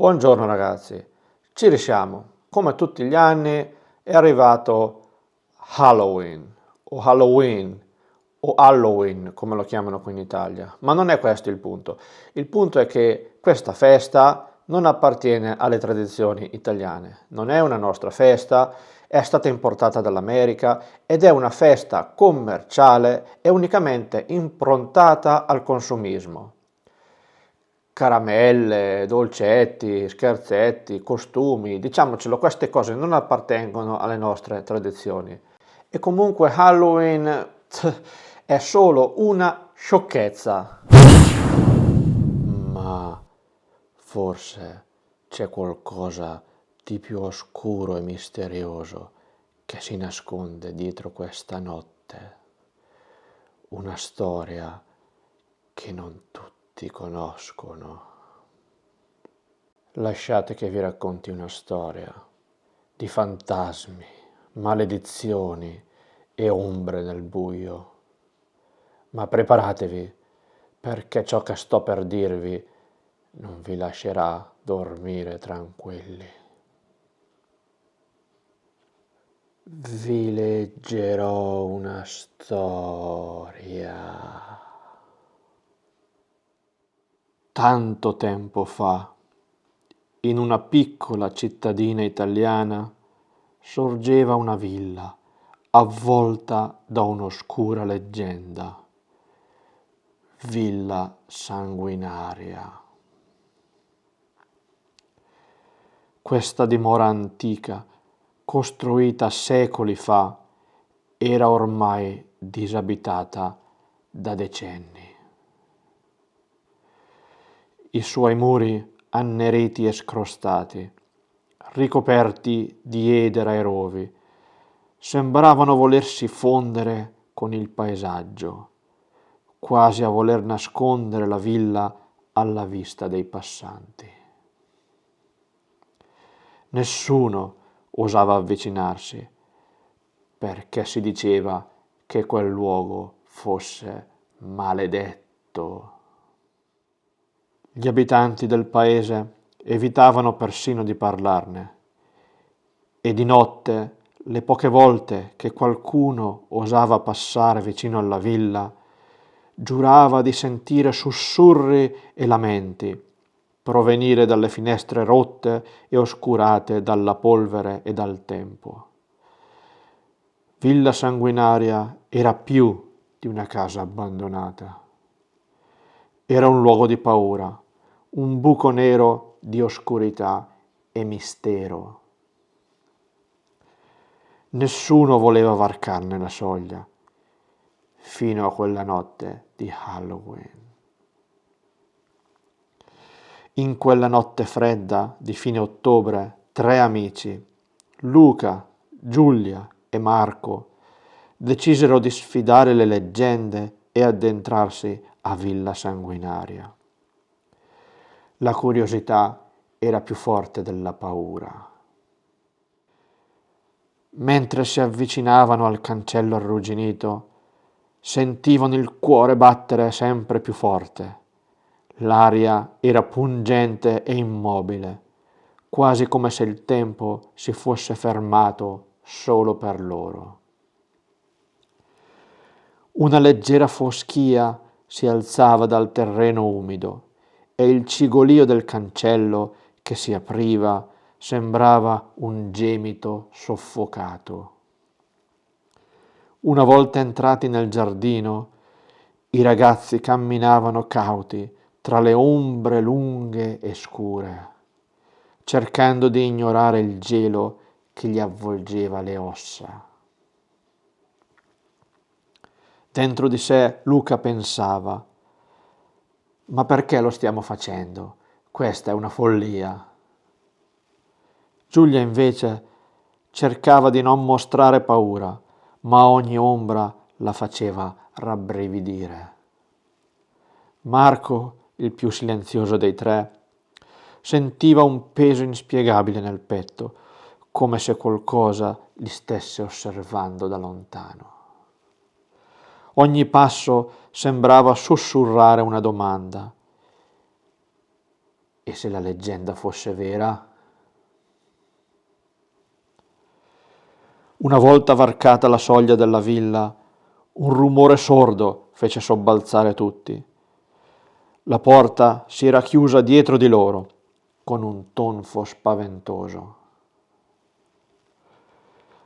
Buongiorno ragazzi, ci risiamo. Come tutti gli anni è arrivato Halloween, come lo chiamano qui in Italia. Ma non è questo il punto. Il punto è che questa festa non appartiene alle tradizioni italiane. Non è una nostra festa, è stata importata dall'America ed è una festa commerciale e unicamente improntata al consumismo. Caramelle, dolcetti, scherzetti, costumi, diciamocelo, queste cose non appartengono alle nostre tradizioni. E comunque Halloween è solo una sciocchezza. Ma forse c'è qualcosa di più oscuro e misterioso che si nasconde dietro questa notte. Una storia che non tutti conoscono. Lasciate che vi racconti una storia di fantasmi, maledizioni e ombre nel buio. Ma preparatevi, perché ciò che sto per dirvi non vi lascerà dormire tranquilli. Vi leggerò una storia. Tanto tempo fa, in una piccola cittadina italiana, sorgeva una villa avvolta da un'oscura leggenda. Villa sanguinaria. Questa dimora antica, costruita secoli fa, era ormai disabitata da decenni. I suoi muri anneriti e scrostati, ricoperti di edera e rovi, sembravano volersi fondere con il paesaggio, quasi a voler nascondere la villa alla vista dei passanti. Nessuno osava avvicinarsi, perché si diceva che quel luogo fosse maledetto. Gli abitanti del paese evitavano persino di parlarne, e di notte, le poche volte che qualcuno osava passare vicino alla villa, giurava di sentire sussurri e lamenti provenire dalle finestre rotte e oscurate dalla polvere e dal tempo. Villa Sanguinaria era più di una casa abbandonata. Era un luogo di paura, un buco nero di oscurità e mistero. Nessuno voleva varcarne la soglia, fino a quella notte di Halloween. In quella notte fredda di fine ottobre, 3 amici, Luca, Giulia e Marco, decisero di sfidare le leggende e addentrarsi a Villa Sanguinaria. La curiosità era più forte della paura. Mentre si avvicinavano al cancello arrugginito, sentivano il cuore battere sempre più forte. L'aria era pungente e immobile, quasi come se il tempo si fosse fermato solo per loro. Una leggera foschia si alzava dal terreno umido e il cigolio del cancello che si apriva sembrava un gemito soffocato. Una volta entrati nel giardino, i ragazzi camminavano cauti tra le ombre lunghe e scure, cercando di ignorare il gelo che gli avvolgeva le ossa. Dentro di sé Luca pensava: ma perché lo stiamo facendo? Questa è una follia. Giulia invece cercava di non mostrare paura, ma ogni ombra la faceva rabbrividire. Marco, il più silenzioso dei tre, sentiva un peso inspiegabile nel petto, come se qualcosa li stesse osservando da lontano. Ogni passo sembrava sussurrare una domanda. E se la leggenda fosse vera? Una volta varcata la soglia della villa, un rumore sordo fece sobbalzare tutti. La porta si era chiusa dietro di loro con un tonfo spaventoso.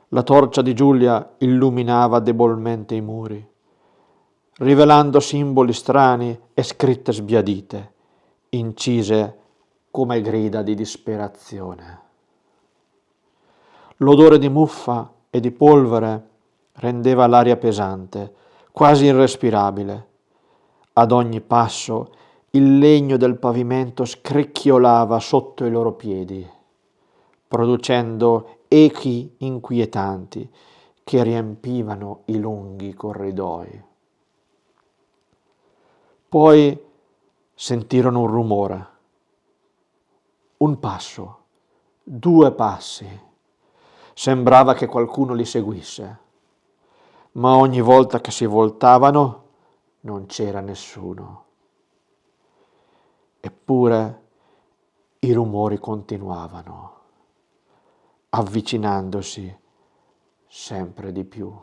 La torcia di Giulia illuminava debolmente i muri, rivelando simboli strani e scritte sbiadite, incise come grida di disperazione. L'odore di muffa e di polvere rendeva l'aria pesante, quasi irrespirabile. Ad ogni passo il legno del pavimento scricchiolava sotto i loro piedi, producendo echi inquietanti che riempivano i lunghi corridoi. Poi sentirono un rumore, un passo, 2 passi. Sembrava che qualcuno li seguisse, ma ogni volta che si voltavano non c'era nessuno. Eppure i rumori continuavano, avvicinandosi sempre di più.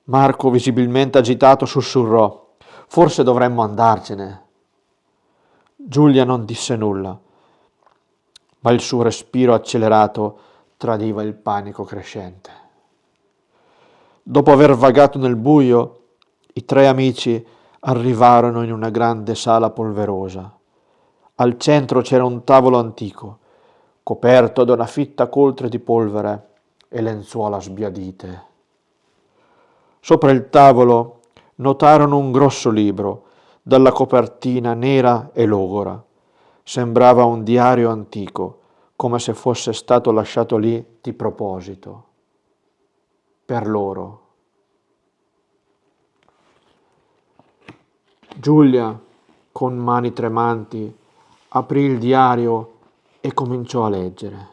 Marco, visibilmente agitato, sussurrò: «Forse dovremmo andarcene». Giulia non disse nulla, ma il suo respiro accelerato tradiva il panico crescente. Dopo aver vagato nel buio, i 3 amici arrivarono in una grande sala polverosa. Al centro c'era un tavolo antico, coperto da una fitta coltre di polvere e lenzuola sbiadite. Sopra il tavolo notarono un grosso libro, dalla copertina nera e logora. Sembrava un diario antico, come se fosse stato lasciato lì di proposito. Per loro. Giulia, con mani tremanti, aprì il diario e cominciò a leggere.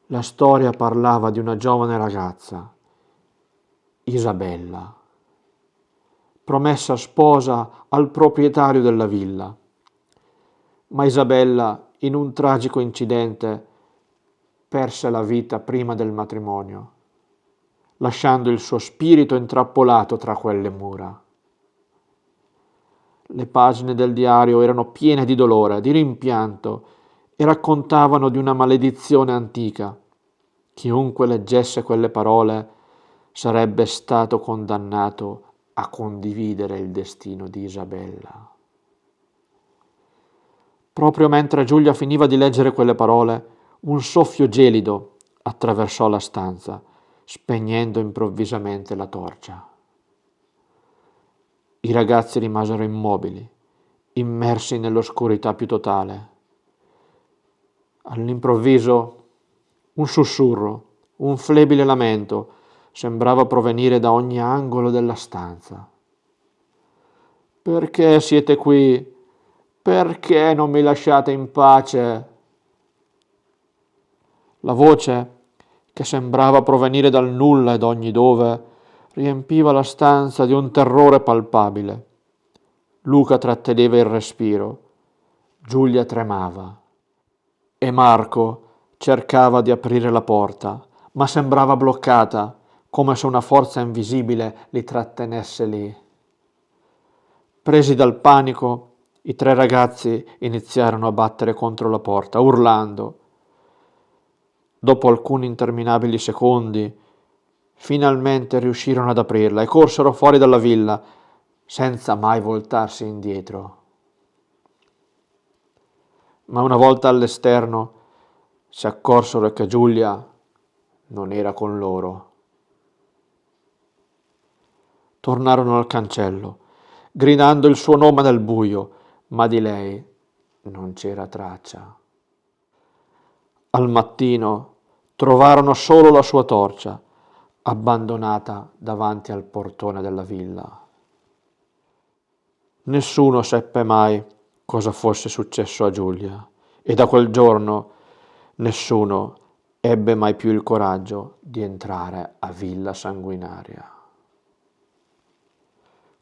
La storia parlava di una giovane ragazza, Isabella, promessa sposa al proprietario della villa. Ma Isabella, in un tragico incidente, perse la vita prima del matrimonio, lasciando il suo spirito intrappolato tra quelle mura. Le pagine del diario erano piene di dolore, di rimpianto e raccontavano di una maledizione antica. Chiunque leggesse quelle parole sarebbe stato condannato a condividere il destino di Isabella. Proprio mentre Giulia finiva di leggere quelle parole, un soffio gelido attraversò la stanza, spegnendo improvvisamente la torcia. I ragazzi rimasero immobili, immersi nell'oscurità più totale. All'improvviso un sussurro, un flebile lamento sembrava provenire da ogni angolo della stanza. «Perché siete qui? Perché non mi lasciate in pace?» La voce, che sembrava provenire dal nulla ed ogni dove, riempiva la stanza di un terrore palpabile. Luca tratteneva il respiro, Giulia tremava e Marco cercava di aprire la porta, ma sembrava bloccata, come se una forza invisibile li trattenesse lì. Presi dal panico, i 3 ragazzi iniziarono a battere contro la porta, urlando. Dopo alcuni interminabili secondi, finalmente riuscirono ad aprirla e corsero fuori dalla villa, senza mai voltarsi indietro. Ma una volta all'esterno si accorsero che Giulia non era con loro. Tornarono al cancello, gridando il suo nome nel buio, ma di lei non c'era traccia. Al mattino trovarono solo la sua torcia, abbandonata davanti al portone della villa. Nessuno seppe mai cosa fosse successo a Giulia e da quel giorno nessuno ebbe mai più il coraggio di entrare a Villa Sanguinaria.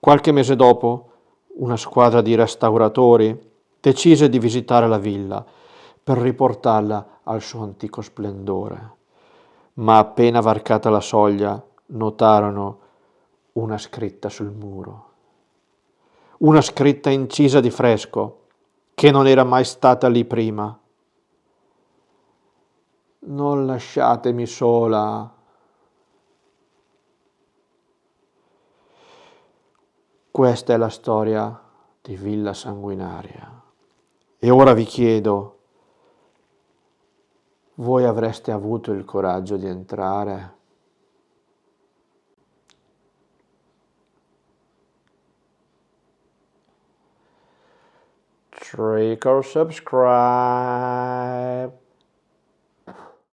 Qualche mese dopo, una squadra di restauratori decise di visitare la villa per riportarla al suo antico splendore, ma appena varcata la soglia notarono una scritta sul muro, una scritta incisa di fresco che non era mai stata lì prima. Non lasciatemi sola. Questa è la storia di Villa Sanguinaria. E ora vi chiedo, voi avreste avuto il coraggio di entrare? Trick or subscribe.